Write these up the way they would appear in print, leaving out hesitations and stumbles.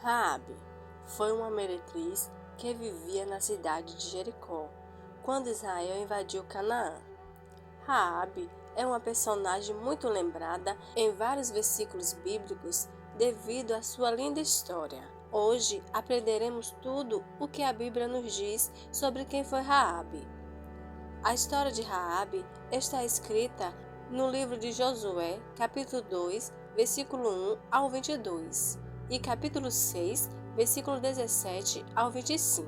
Raabe foi uma meretriz que vivia na cidade de Jericó, quando Israel invadiu Canaã. Raabe é uma personagem muito lembrada em vários versículos bíblicos devido à sua linda história. Hoje aprenderemos tudo o que a Bíblia nos diz sobre quem foi Raabe. A história de Raabe está escrita no livro de Josué, capítulo 2, versículo 1 ao 22, e capítulo 6, versículo 17 ao 25,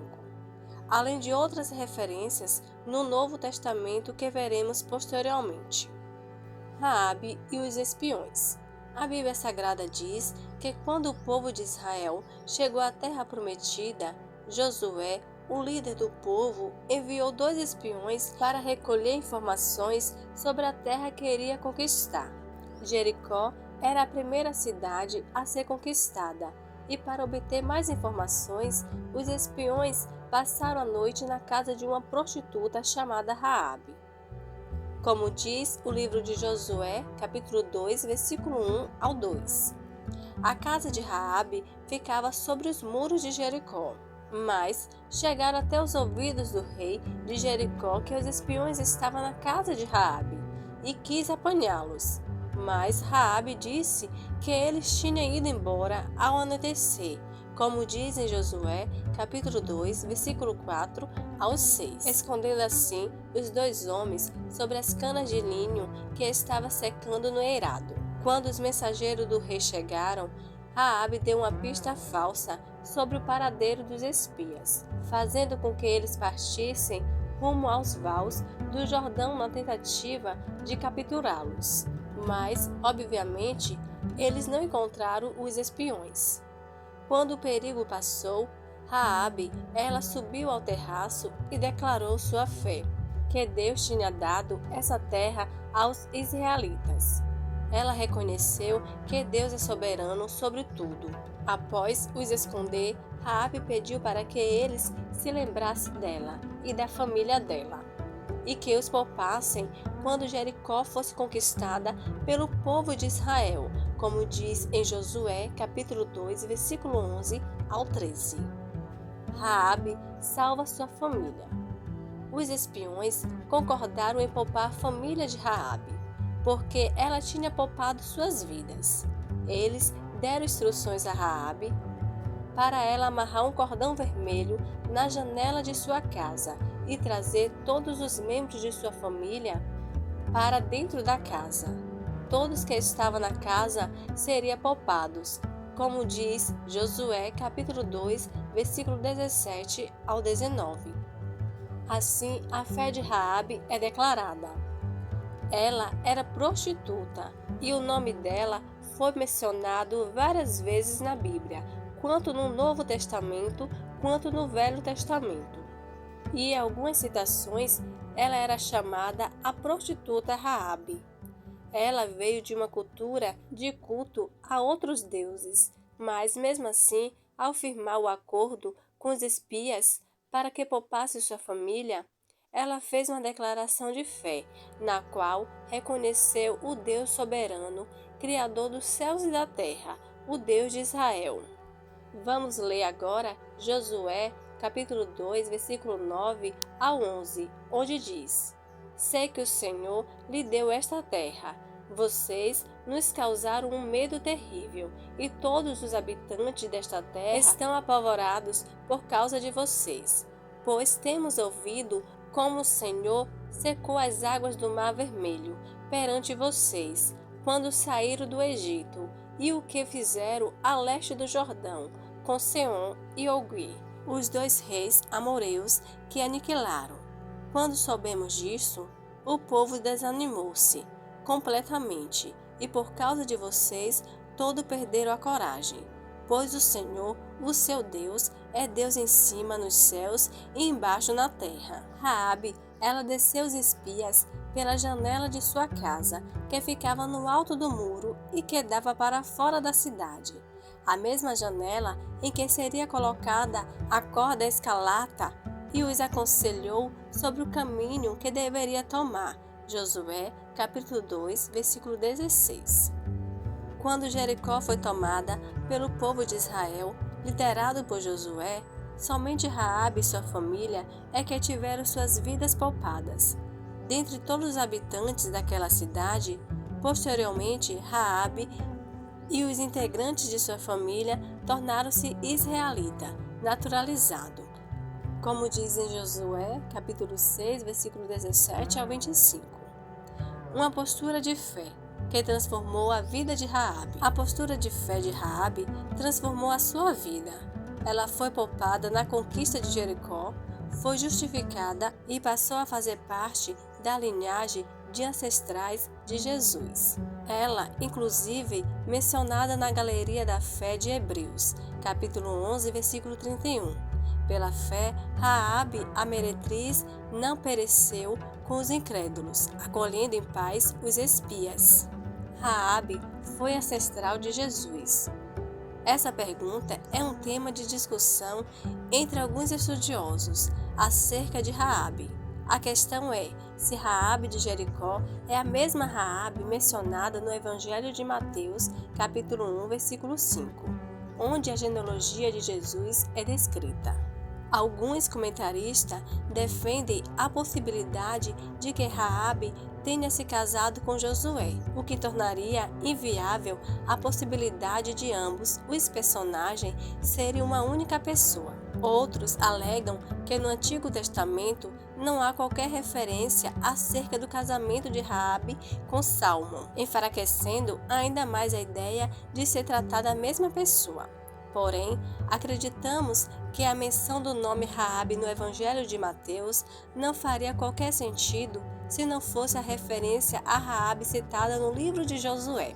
além de outras referências no Novo Testamento que veremos posteriormente. Raabe e os espiões. A Bíblia Sagrada diz que quando o povo de Israel chegou à terra prometida, Josué, o líder do povo, enviou 2 espiões para recolher informações sobre a terra que iria conquistar. Jericó era a primeira cidade a ser conquistada, e para obter mais informações, os espiões passaram a noite na casa de uma prostituta chamada Raabe. Como diz o livro de Josué, capítulo 2, versículo 1 ao 2. A casa de Raabe ficava sobre os muros de Jericó, mas chegaram até os ouvidos do rei de Jericó que os espiões estavam na casa de Raabe e quis apanhá-los. Mas Raabe disse que eles tinham ido embora ao anoitecer, como diz em Josué, capítulo 2, versículo 4 ao 6, escondendo assim os 2 homens sobre as canas de linho que estava secando no eirado. Quando os mensageiros do rei chegaram, Raabe deu uma pista falsa sobre o paradeiro dos espias, fazendo com que eles partissem rumo aos vales do Jordão na tentativa de capturá-los. Mas, obviamente, eles não encontraram os espiões. Quando o perigo passou, Raabe, ela subiu ao terraço e declarou sua fé, que Deus tinha dado essa terra aos israelitas. Ela reconheceu que Deus é soberano sobre tudo. Após os esconder, Raabe pediu para que eles se lembrassem dela e da família dela, e que os poupassem quando Jericó fosse conquistada pelo povo de Israel, como diz em Josué, capítulo 2, versículo 11 ao 13. Raabe salva sua família. Os espiões concordaram em poupar a família de Raabe, porque ela tinha poupado suas vidas. Eles deram instruções a Raabe para ela amarrar um cordão vermelho na janela de sua casa e trazer todos os membros de sua família para dentro da casa. Todos que estavam na casa seriam poupados, como diz Josué capítulo 2, versículo 17 ao 19. Assim, a fé de Raabe é declarada. Ela era prostituta e o nome dela foi mencionado várias vezes na Bíblia, quanto no Novo Testamento quanto no Velho Testamento. E em algumas citações, ela era chamada a prostituta Raabe. Ela veio de uma cultura de culto a outros deuses, mas mesmo assim, ao firmar o acordo com os espias para que poupasse sua família, ela fez uma declaração de fé, na qual reconheceu o Deus soberano, Criador dos céus e da terra, o Deus de Israel. Vamos ler agora Josué, capítulo 2, versículo 9 ao 11, onde diz: Sei que o Senhor lhe deu esta terra. Vocês nos causaram um medo terrível, e todos os habitantes desta terra estão apavorados por causa de vocês, pois temos ouvido como o Senhor secou as águas do Mar Vermelho perante vocês, quando saíram do Egito, e o que fizeram a leste do Jordão, com Seom e Ogui, os 2 reis amoreus que aniquilaram. Quando soubemos disso, o povo desanimou-se completamente, e por causa de vocês, todos perderam a coragem. Pois o Senhor, o seu Deus, é Deus em cima nos céus e embaixo na terra. Raabe, ela desceu os espias pela janela de sua casa, que ficava no alto do muro e que dava para fora da cidade. A mesma janela em que seria colocada a corda escarlata, e os aconselhou sobre o caminho que deveria tomar. Josué, capítulo 2, versículo 16. Quando Jericó foi tomada pelo povo de Israel, Liderado por Josué, somente Raabe e sua família é que tiveram suas vidas poupadas. Dentre todos os habitantes daquela cidade, posteriormente Raabe e os integrantes de sua família tornaram-se israelita, naturalizado, como diz em Josué, capítulo 6, versículo 17 ao 25. Uma postura de fé que transformou a vida de Raabe. A postura de fé de Raabe transformou a sua vida. Ela foi poupada na conquista de Jericó, foi justificada e passou a fazer parte da linhagem de ancestrais de Jesus. Ela, inclusive, mencionada na Galeria da Fé de Hebreus, capítulo 11, versículo 31. Pela fé, Raabe, a meretriz, não pereceu com os incrédulos, acolhendo em paz os espias. Raabe foi ancestral de Jesus. Essa pergunta é um tema de discussão entre alguns estudiosos acerca de Raabe. A questão é se Raabe de Jericó é a mesma Raabe mencionada no Evangelho de Mateus, capítulo 1, versículo 5, onde a genealogia de Jesus é descrita. Alguns comentaristas defendem a possibilidade de que Raabe tenha se casado com Josué, o que tornaria inviável a possibilidade de ambos os personagens serem uma única pessoa. Outros alegam que no Antigo Testamento não há qualquer referência acerca do casamento de Raabe com Salmão, enfraquecendo ainda mais a ideia de ser tratada a mesma pessoa. Porém, acreditamos que a menção do nome Raabe no Evangelho de Mateus não faria qualquer sentido se não fosse a referência a Raabe citada no livro de Josué.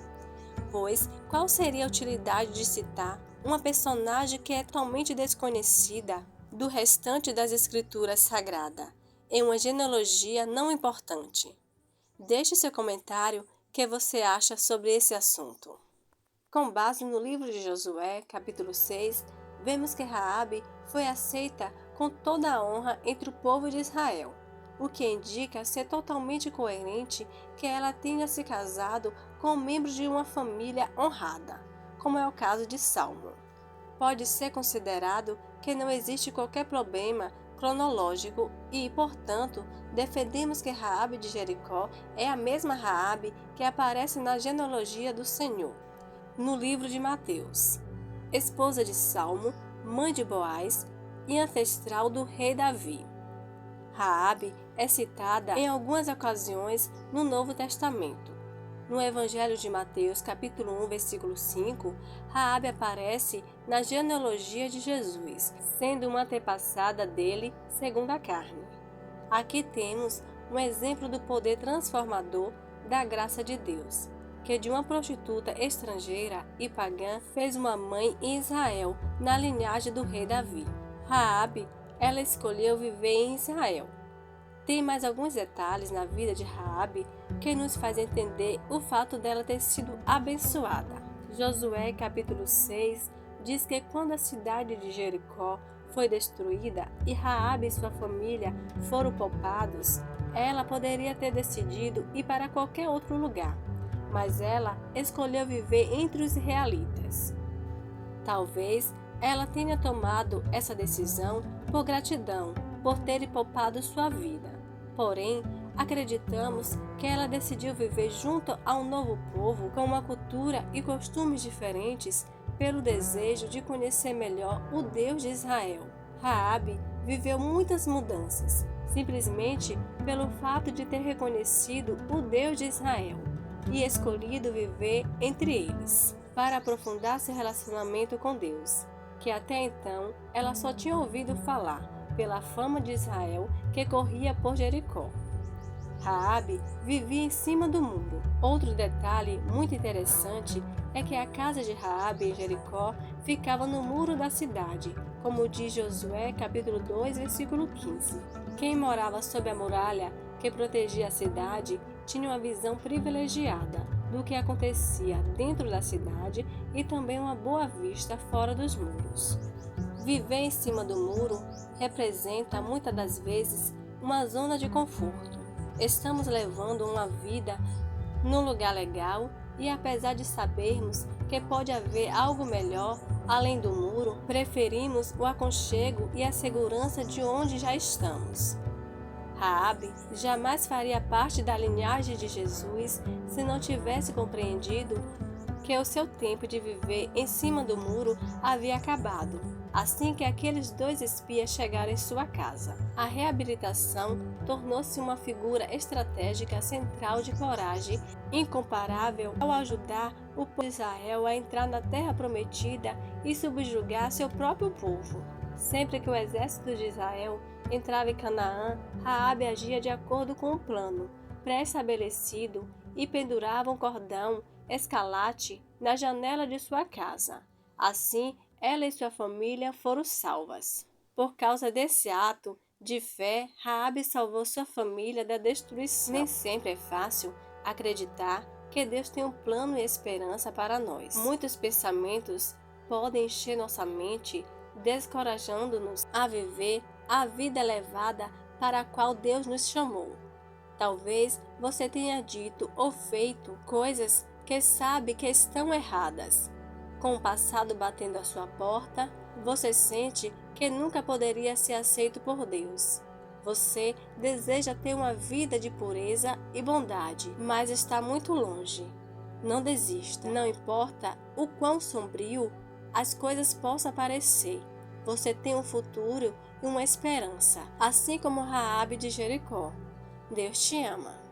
Pois, qual seria a utilidade de citar uma personagem que é totalmente desconhecida do restante das escrituras sagradas, em uma genealogia não importante? Deixe seu comentário o que você acha sobre esse assunto. Com base no livro de Josué, capítulo 6, vemos que Raabe foi aceita com toda a honra entre o povo de Israel, o que indica ser totalmente coerente que ela tenha se casado com um membro de uma família honrada, como é o caso de Salmão. Pode ser considerado que não existe qualquer problema cronológico e, portanto, defendemos que Raabe de Jericó é a mesma Raabe que aparece na genealogia do Senhor, no livro de Mateus, esposa de Salmo, mãe de Boaz e ancestral do rei Davi. Raabe é citada em algumas ocasiões no Novo Testamento. No Evangelho de Mateus, capítulo 1, versículo 5, Raabe aparece na genealogia de Jesus, sendo uma antepassada dele segundo a carne. Aqui temos um exemplo do poder transformador da graça de Deus, que de uma prostituta estrangeira e pagã fez uma mãe em Israel, na linhagem do rei Davi. Raabe, ela escolheu viver em Israel. Tem mais alguns detalhes na vida de Raabe que nos faz entender o fato dela ter sido abençoada. Josué, capítulo 6, diz que quando a cidade de Jericó foi destruída e Raabe e sua família foram poupados, ela poderia ter decidido ir para qualquer outro lugar, mas ela escolheu viver entre os israelitas. Talvez ela tenha tomado essa decisão por gratidão, por ter poupado sua vida. Porém, acreditamos que ela decidiu viver junto a um novo povo com uma cultura e costumes diferentes pelo desejo de conhecer melhor o Deus de Israel. Raabe viveu muitas mudanças, simplesmente pelo fato de ter reconhecido o Deus de Israel e escolhido viver entre eles, para aprofundar seu relacionamento com Deus, que até então ela só tinha ouvido falar pela fama de Israel que corria por Jericó. Raabe vivia em cima do muro. Outro detalhe muito interessante é que a casa de Raabe em Jericó ficava no muro da cidade, como diz Josué capítulo 2, versículo 15. Quem morava sob a muralha que protegia a cidade tinha uma visão privilegiada do que acontecia dentro da cidade e também uma boa vista fora dos muros. Viver em cima do muro representa muitas das vezes uma zona de conforto. Estamos levando uma vida num lugar legal e apesar de sabermos que pode haver algo melhor além do muro, preferimos o aconchego e a segurança de onde já estamos. Raabe jamais faria parte da linhagem de Jesus se não tivesse compreendido que o seu tempo de viver em cima do muro havia acabado, assim que aqueles 2 espias chegaram em sua casa. A reabilitação tornou-se uma figura estratégica central de coragem, incomparável ao ajudar o povo de Israel a entrar na terra prometida e subjugar seu próprio povo. Sempre que o exército de Israel entrava em Canaã, Raabe agia de acordo com o plano pré-estabelecido e pendurava um cordão escarlate na janela de sua casa. Assim, ela e sua família foram salvas. Por causa desse ato de fé, Raabe salvou sua família da destruição. Nem sempre é fácil acreditar que Deus tem um plano e esperança para nós. Muitos pensamentos podem encher nossa mente, descorajando-nos a viver a vida elevada para a qual Deus nos chamou. Talvez você tenha dito ou feito coisas que sabe que estão erradas. Com o passado batendo à sua porta, você sente que nunca poderia ser aceito por Deus. Você deseja ter uma vida de pureza e bondade, mas está muito longe. Não desista. Não importa o quão sombrio as coisas possam parecer. Você tem um futuro e uma esperança, assim como Raabe de Jericó. Deus te ama.